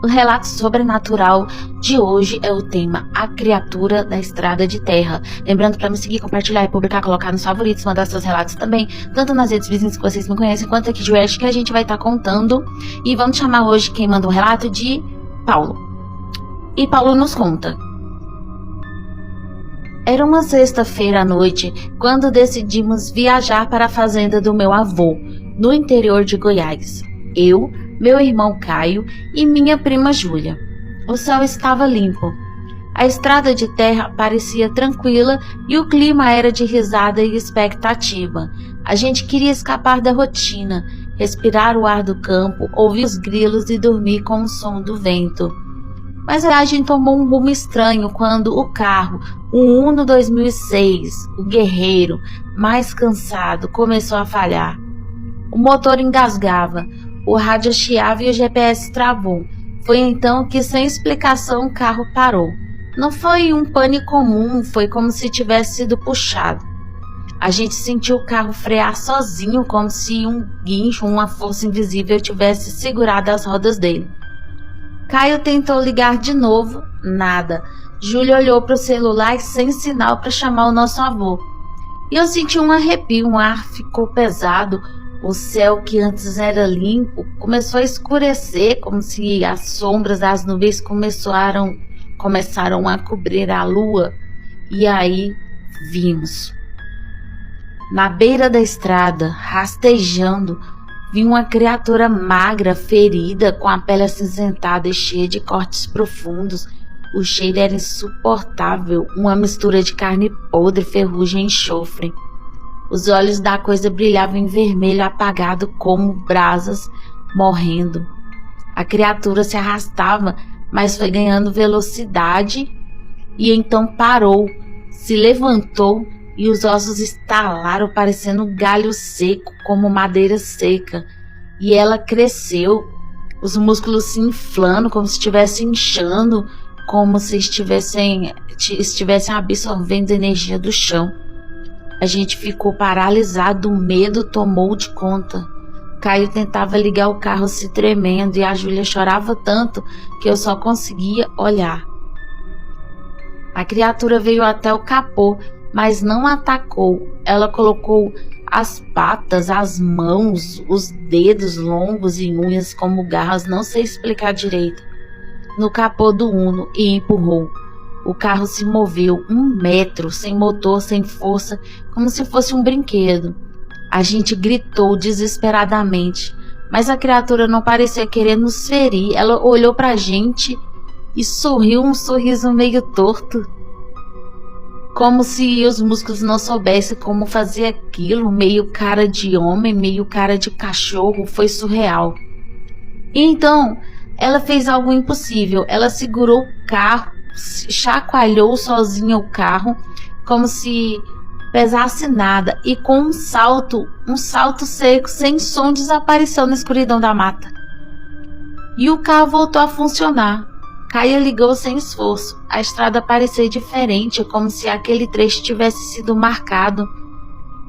O relato sobrenatural de hoje é o tema A Criatura da Estrada de Terra. Lembrando para me seguir, compartilhar e publicar, colocar nos favoritos, mandar seus relatos também, tanto nas redes vizinhas que vocês me conhecem, quanto aqui de West, que a gente vai estar contando. E vamos chamar hoje quem manda um relato de Paulo. E Paulo nos conta. Era uma sexta-feira à noite quando decidimos viajar para a fazenda do meu avô, no interior de Goiás. Eu, meu irmão Caio e minha prima Júlia. O céu estava limpo. A estrada de terra parecia tranquila e o clima era de risada e expectativa. A gente queria escapar da rotina, respirar o ar do campo, ouvir os grilos e dormir com o som do vento. Mas a viagem tomou um rumo estranho quando o carro, o Uno 2006, o guerreiro, mais cansado, começou a falhar. O motor engasgava. O rádio chiava e o GPS travou. Foi então que, sem explicação, o carro parou. Não foi um pane comum, foi como se tivesse sido puxado. A gente sentiu o carro frear sozinho, como se um guincho, uma força invisível tivesse segurado as rodas dele. Caio tentou ligar de novo, nada. Júlia olhou para o celular sem sinal para chamar o nosso avô. E eu senti um arrepio, o ar ficou pesado. O céu, que antes era limpo, começou a escurecer, como se as sombras das nuvens começaram a cobrir a lua. E aí vimos. Na beira da estrada, rastejando, vi uma criatura magra, ferida, com a pele acinzentada e cheia de cortes profundos. O cheiro era insuportável, uma mistura de carne podre, ferrugem e enxofre. Os olhos da coisa brilhavam em vermelho apagado como brasas, morrendo. A criatura se arrastava, mas foi ganhando velocidade e então parou, se levantou e os ossos estalaram parecendo um galho seco, como madeira seca. E ela cresceu, os músculos se inflando como se estivesse inchando, como se estivessem absorvendo energia do chão. A gente ficou paralisado, o medo tomou de conta. Caio tentava ligar o carro se tremendo e a Júlia chorava tanto que eu só conseguia olhar. A criatura veio até o capô, mas não atacou. Ela colocou as patas, as mãos, os dedos longos e unhas como garras, não sei explicar direito, no capô do Uno e empurrou. O carro se moveu 1 metro, sem motor, sem força, como se fosse um brinquedo. A gente gritou desesperadamente, mas a criatura não parecia querer nos ferir. Ela olhou pra gente e sorriu um sorriso meio torto, como se os músculos não soubessem como fazer aquilo, meio cara de homem, meio cara de cachorro. Foi surreal. E então, ela fez algo impossível. Ela segurou o carro, chacoalhou sozinha o carro, como se pesasse nada, e com um salto seco, sem som, desapareceu na escuridão da mata. E o carro voltou a funcionar. Caio ligou sem esforço. A estrada parecia diferente, como se aquele trecho tivesse sido marcado.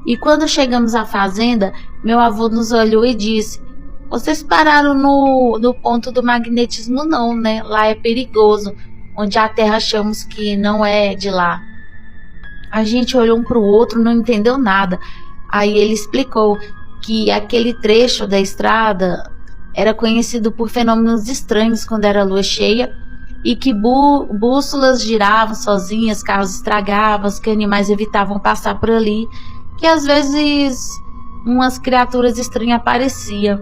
E quando chegamos à fazenda, meu avô nos olhou e disse: "Vocês pararam no ponto do magnetismo não, né? Lá é perigoso, onde a terra achamos que não é de lá." A gente olhou um para o outro, não entendeu nada. Aí ele explicou que aquele trecho da estrada era conhecido por fenômenos estranhos quando era lua cheia, e que bússolas giravam sozinhas, carros estragavam, que animais evitavam passar por ali, que às vezes umas criaturas estranhas apareciam.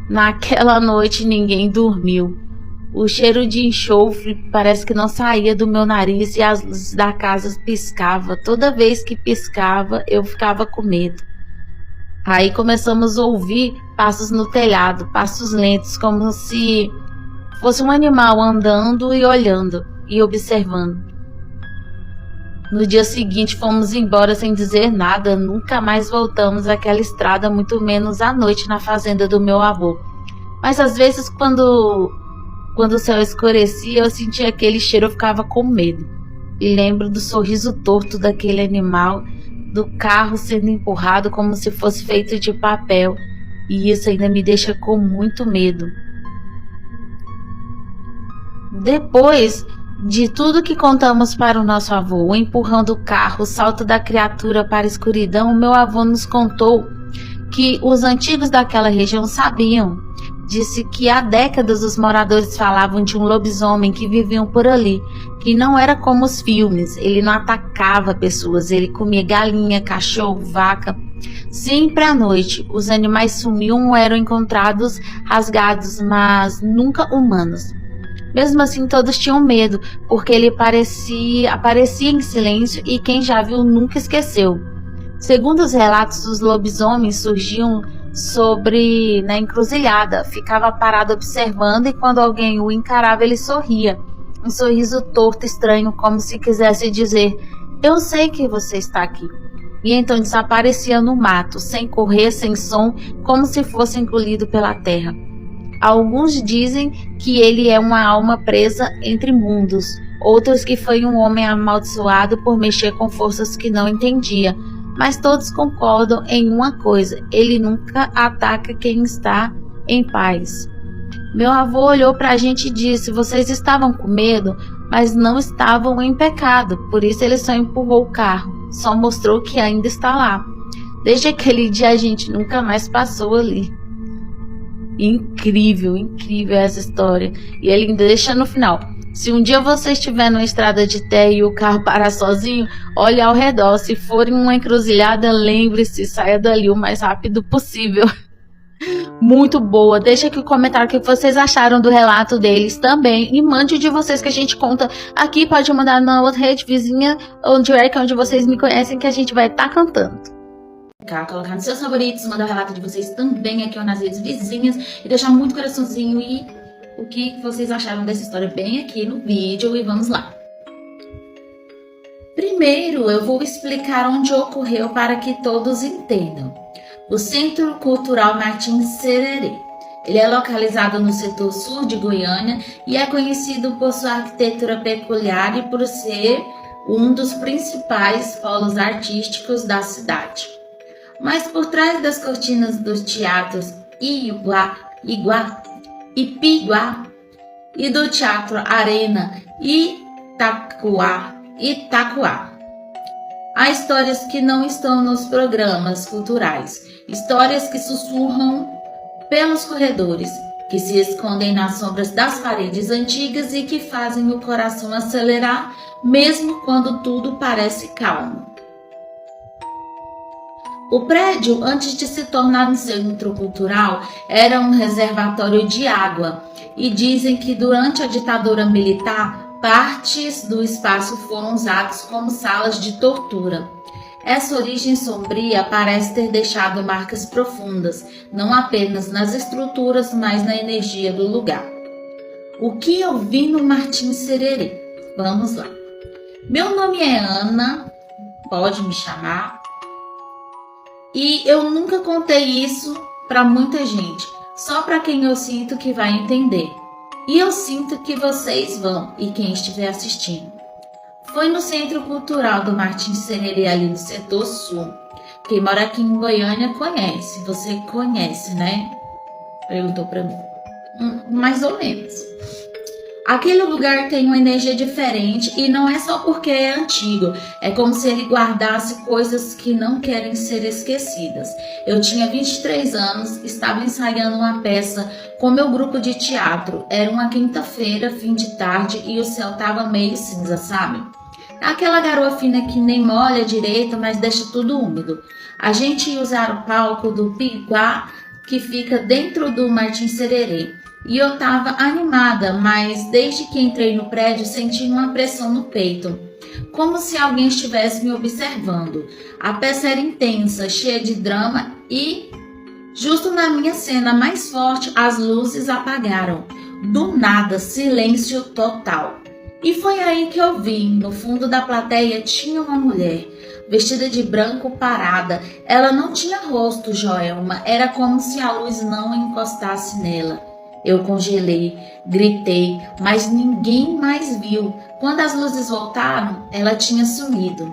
Naquela noite ninguém dormiu. O cheiro de enxofre parece que não saía do meu nariz e as luzes da casa piscavam. Toda vez que piscava, eu ficava com medo. Aí começamos a ouvir passos no telhado, passos lentos, como se fosse um animal andando e olhando e observando. No dia seguinte fomos embora sem dizer nada. Nunca mais voltamos àquela estrada, muito menos à noite na fazenda do meu avô. Mas às vezes quando o céu escurecia, eu sentia aquele cheiro, eu ficava com medo. E lembro do sorriso torto daquele animal, do carro sendo empurrado como se fosse feito de papel. E isso ainda me deixa com muito medo. Depois de tudo que contamos para o nosso avô, o empurrão do carro, o salto da criatura para a escuridão, meu avô nos contou que os antigos daquela região sabiam. Disse que há décadas os moradores falavam de um lobisomem que viviam por ali, que não era como os filmes, ele não atacava pessoas, ele comia galinha, cachorro, vaca. Sempre à noite, os animais sumiam ou eram encontrados rasgados, mas nunca humanos. Mesmo assim, todos tinham medo, porque ele aparecia em silêncio e quem já viu nunca esqueceu. Segundo os relatos, os lobisomens surgiam na encruzilhada, ficava parado observando e quando alguém o encarava ele sorria. Um sorriso torto, estranho, como se quisesse dizer: eu sei que você está aqui. E então desaparecia no mato, sem correr, sem som, como se fosse engolido pela terra. Alguns dizem que ele é uma alma presa entre mundos, outros que foi um homem amaldiçoado por mexer com forças que não entendia. Mas todos concordam em uma coisa: ele nunca ataca quem está em paz. Meu avô olhou para a gente e disse: vocês estavam com medo, mas não estavam em pecado, por isso ele só empurrou o carro, só mostrou que ainda está lá. Desde aquele dia a gente nunca mais passou ali. Incrível, incrível essa história. E ele ainda deixa no final: se um dia você estiver numa estrada de terra e o carro parar sozinho, olhe ao redor. Se for em uma encruzilhada, lembre-se, saia dali o mais rápido possível. Muito boa. Deixa aqui o comentário o que vocês acharam do relato deles também. E mande de vocês que a gente conta aqui. Pode mandar na outra rede vizinha, onde é que é onde vocês me conhecem, que a gente vai estar cantando. Colocar nos seus favoritos, mandar o relato de vocês também aqui nas redes vizinhas e deixar muito coraçãozinho e o que vocês acharam dessa história bem aqui no vídeo e vamos lá. Primeiro eu vou explicar onde ocorreu para que todos entendam. O Centro Cultural Martins Sererê. Ele é localizado no setor sul de Goiânia e é conhecido por sua arquitetura peculiar e por ser um dos principais polos artísticos da cidade. Mas por trás das cortinas dos teatros Iguá e Piguá e do Teatro Arena Itaquá, há histórias que não estão nos programas culturais, histórias que sussurram pelos corredores, que se escondem nas sombras das paredes antigas e que fazem o coração acelerar mesmo quando tudo parece calmo. O prédio, antes de se tornar um centro cultural, era um reservatório de água e dizem que durante a ditadura militar, partes do espaço foram usadas como salas de tortura. Essa origem sombria parece ter deixado marcas profundas, não apenas nas estruturas, mas na energia do lugar. O que eu vi no Martins Sererê? Vamos lá. Meu nome é Ana, pode me chamar. E eu nunca contei isso para muita gente, só para quem eu sinto que vai entender. E eu sinto que vocês vão, e quem estiver assistindo. Foi no Centro Cultural do Martins Sererê, ali no setor sul. Quem mora aqui em Goiânia conhece, você conhece, né? Perguntou para mim. Mais ou menos. Aquele lugar tem uma energia diferente e não é só porque é antigo, é como se ele guardasse coisas que não querem ser esquecidas. Eu tinha 23 anos, estava ensaiando uma peça com meu grupo de teatro. Era uma quinta-feira, fim de tarde, e o céu estava meio cinza, sabe? Aquela garoa fina que nem molha direito, mas deixa tudo úmido. A gente ia usar o palco do Piguá, que fica dentro do Martins Sererê. E eu estava animada, mas desde que entrei no prédio senti uma pressão no peito, como se alguém estivesse me observando. A peça era intensa, cheia de drama e, justo na minha cena mais forte, as luzes apagaram. Do nada, silêncio total. E foi aí que eu vi, no fundo da plateia tinha uma mulher, vestida de branco, parada. Ela não tinha rosto, Joelma, era como se a luz não encostasse nela. Eu congelei, gritei, mas ninguém mais viu. Quando as luzes voltaram, ela tinha sumido.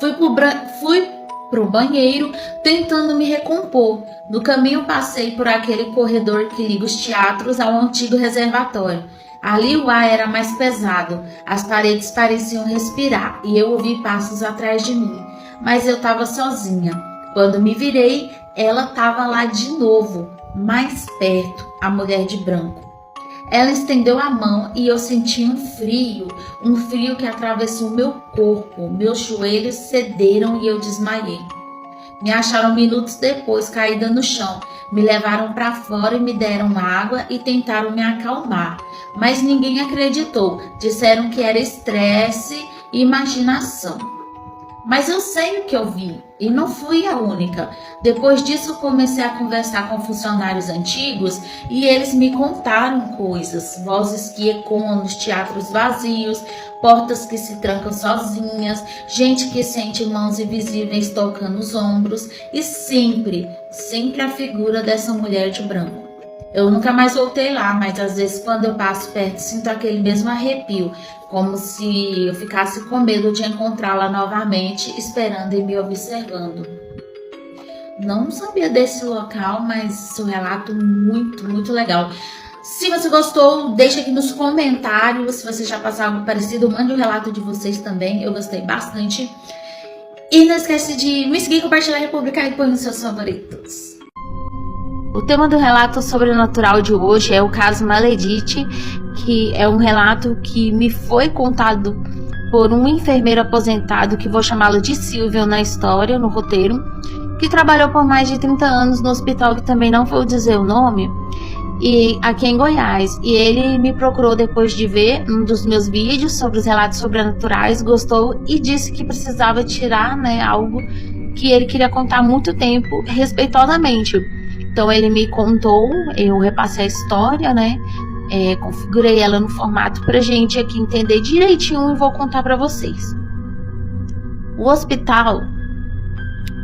Fui pro banheiro, tentando me recompor. No caminho passei por aquele corredor que liga os teatros ao antigo reservatório. Ali o ar era mais pesado, as paredes pareciam respirar e eu ouvi passos atrás de mim, mas eu estava sozinha. Quando me virei, ela estava lá de novo, mais perto, a mulher de branco. Ela estendeu a mão e eu senti um frio que atravessou meu corpo. Meus joelhos cederam e eu desmaiei. Me acharam minutos depois, caída no chão. Me levaram para fora e me deram água e tentaram me acalmar. Mas ninguém acreditou. Disseram que era estresse e imaginação. Mas eu sei o que eu vi e não fui a única. Depois disso comecei a conversar com funcionários antigos e eles me contaram coisas. Vozes que ecoam nos teatros vazios, portas que se trancam sozinhas, gente que sente mãos invisíveis tocando os ombros e sempre a figura dessa mulher de branco. Eu nunca mais voltei lá, mas às vezes quando eu passo perto sinto aquele mesmo arrepio, como se eu ficasse com medo de encontrá-la novamente, esperando e me observando. Não sabia desse local, mas um relato muito legal. Se você gostou, deixa aqui nos comentários. Se você já passou algo parecido, mande um relato de vocês também. Eu gostei bastante. E não esquece de me seguir, compartilhar, publicar e pôr nos seus favoritos. O tema do relato sobrenatural de hoje é o caso Maledite, que é um relato que me foi contado por um enfermeiro aposentado, que vou chamá-lo de Silvio na história, no roteiro, que trabalhou por mais de 30 anos no hospital, que também não vou dizer o nome, e aqui em Goiás. E ele me procurou depois de ver um dos meus vídeos sobre os relatos sobrenaturais, gostou e disse que precisava tirar, algo que ele queria contar há muito tempo, respeitosamente. Então ele me contou, eu repassei a história, configurei ela no formato pra gente aqui entender direitinho e vou contar pra vocês. O hospital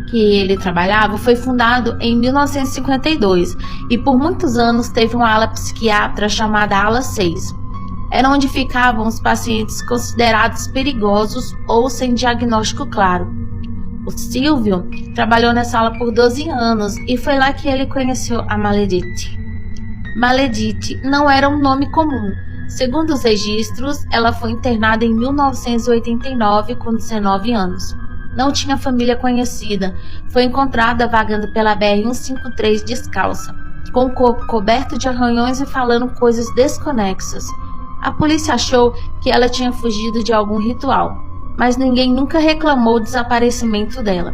que ele trabalhava foi fundado em 1952 e por muitos anos teve uma ala psiquiatra chamada Ala 6. Era onde ficavam os pacientes considerados perigosos ou sem diagnóstico claro. O Silvio trabalhou nessa sala por 12 anos e foi lá que ele conheceu a Maledite. Maledite não era um nome comum. Segundo os registros, ela foi internada em 1989 com 19 anos. Não tinha família conhecida. Foi encontrada vagando pela BR-153 descalça, com o corpo coberto de arranhões e falando coisas desconexas. A polícia achou que ela tinha fugido de algum ritual, mas ninguém nunca reclamou o desaparecimento dela.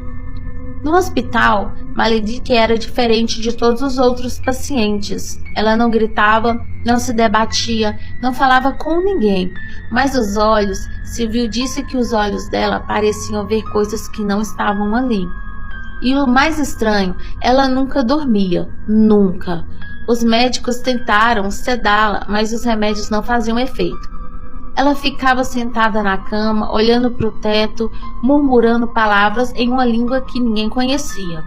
No hospital, Maledite era diferente de todos os outros pacientes. Ela não gritava, não se debatia, não falava com ninguém, mas os olhos, Silvio disse que os olhos dela pareciam ver coisas que não estavam ali. E o mais estranho, ela nunca dormia, nunca. Os médicos tentaram sedá-la, mas os remédios não faziam efeito. Ela ficava sentada na cama, olhando para o teto, murmurando palavras em uma língua que ninguém conhecia.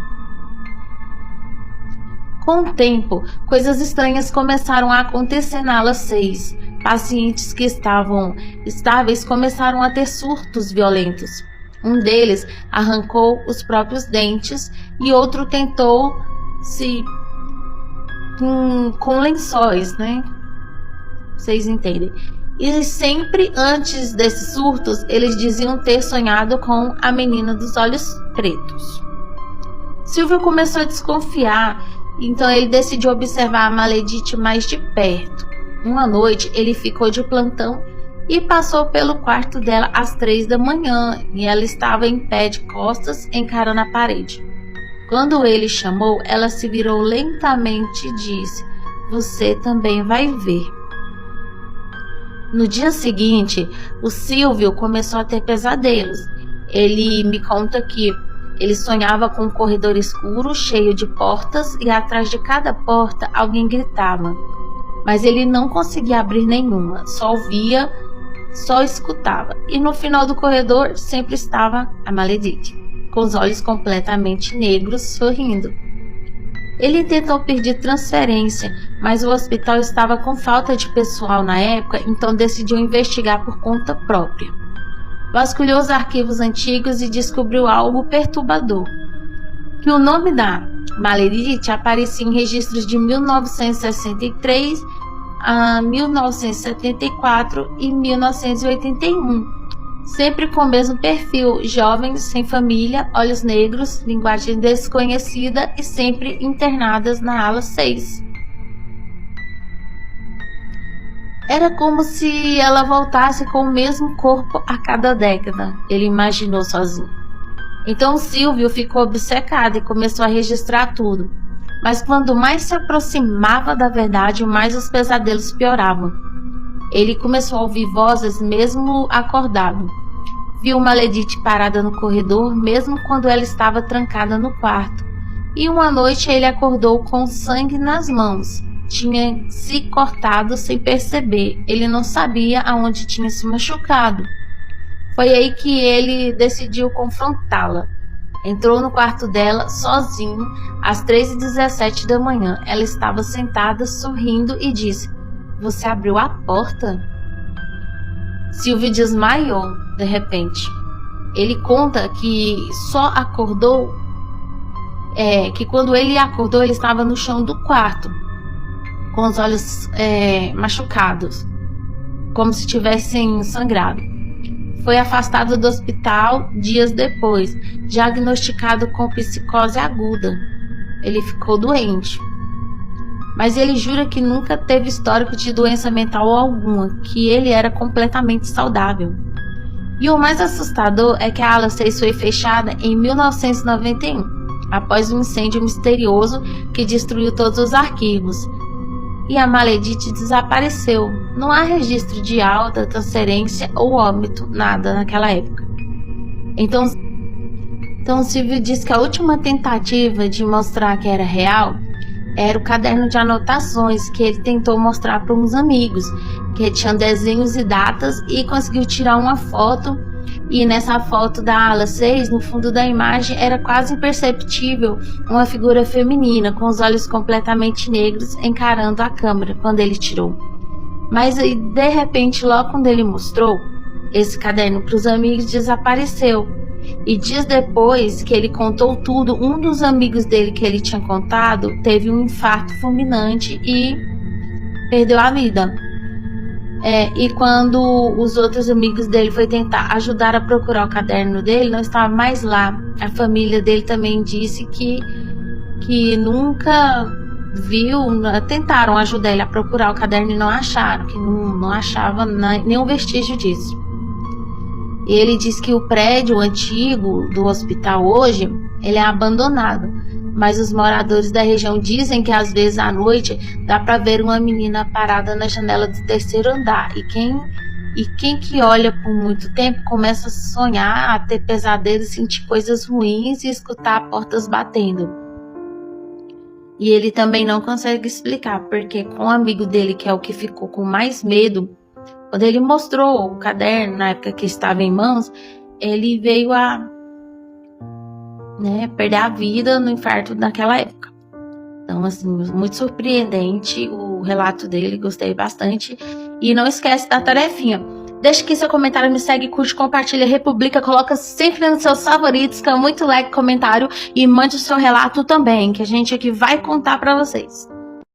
Com o tempo, coisas estranhas começaram a acontecer na ala 6. Pacientes que estavam estáveis começaram a ter surtos violentos. Um deles arrancou os próprios dentes e outro tentou se com lençóis, Vocês entendem? E sempre antes desses surtos, eles diziam ter sonhado com a menina dos olhos pretos. Silvio começou a desconfiar, então ele decidiu observar a Maledite mais de perto. Uma noite, ele ficou de plantão e passou pelo quarto dela às 3 da manhã, e ela estava em pé de costas, encarando a parede. Quando ele chamou, ela se virou lentamente e disse: "Você também vai ver." No dia seguinte, o Silvio começou a ter pesadelos. Ele me conta que ele sonhava com um corredor escuro, cheio de portas, e atrás de cada porta alguém gritava. Mas ele não conseguia abrir nenhuma, só ouvia, só escutava. E no final do corredor sempre estava a Maledite, com os olhos completamente negros, sorrindo. Ele tentou pedir transferência, mas o hospital estava com falta de pessoal na época, então decidiu investigar por conta própria. Vasculhou os arquivos antigos e descobriu algo perturbador: que o nome da Maledite aparecia em registros de 1963 a 1974 e 1981, sempre com o mesmo perfil: jovens sem família, olhos negros, linguagem desconhecida e sempre internadas na ala 6. Era como se ela voltasse com o mesmo corpo a cada década, ele imaginou sozinho. Então Silvio ficou obcecado e começou a registrar tudo. Mas quando mais se aproximava da verdade, mais os pesadelos pioravam. Ele começou a ouvir vozes mesmo acordado. Viu Maledite parada no corredor, mesmo quando ela estava trancada no quarto. E uma noite ele acordou com sangue nas mãos. Tinha se cortado sem perceber. Ele não sabia aonde tinha se machucado. Foi aí que ele decidiu confrontá-la. Entrou no quarto dela sozinho às 3h17 da manhã. Ela estava sentada sorrindo e disse: "Você abriu a porta?" Silvio desmaiou de repente. Ele conta que só acordou, que quando ele acordou ele estava no chão do quarto, com os olhos machucados, como se tivessem sangrado. Foi afastado do hospital dias depois, diagnosticado com psicose aguda. Ele ficou doente. Mas ele jura que nunca teve histórico de doença mental alguma, que ele era completamente saudável. E o mais assustador é que a ala 6 foi fechada em 1991, após um incêndio misterioso que destruiu todos os arquivos. E a Maledite desapareceu. Não há registro de alta, transferência ou óbito, nada naquela época. Então Silvio diz que a última tentativa de mostrar que era real era o caderno de anotações que ele tentou mostrar para uns amigos, que tinham desenhos e datas, e conseguiu tirar uma foto. E nessa foto da ala 6, no fundo da imagem, era quase imperceptível uma figura feminina com os olhos completamente negros encarando a câmera quando ele tirou. Mas aí, de repente, logo quando ele mostrou esse caderno para os amigos, desapareceu. E dias depois que ele contou tudo, um dos amigos dele que ele tinha contado teve um infarto fulminante e perdeu a vida. E quando os outros amigos dele foi tentar ajudar a procurar o caderno dele, não estava mais lá. A família dele também disse que nunca viu, tentaram ajudar ele a procurar o caderno e não acharam, que não achava nenhum vestígio disso. E ele diz que o prédio antigo do hospital hoje, ele é abandonado, mas os moradores da região dizem que às vezes à noite dá para ver uma menina parada na janela do 3º andar, e quem que olha por muito tempo começa a sonhar, a ter pesadelos, sentir coisas ruins e escutar portas batendo. E ele também não consegue explicar, porque com o amigo dele, que é o que ficou com mais medo, quando ele mostrou o caderno na época que estava em mãos, ele veio a perder a vida no infarto naquela época. Então, assim, muito surpreendente o relato dele, gostei bastante. E não esquece da tarefinha. Deixa aqui seu comentário, me segue, curte, compartilha, republica, coloca sempre nos seus favoritos, que é muito like comentário, e mande o seu relato também, que a gente aqui vai contar pra vocês.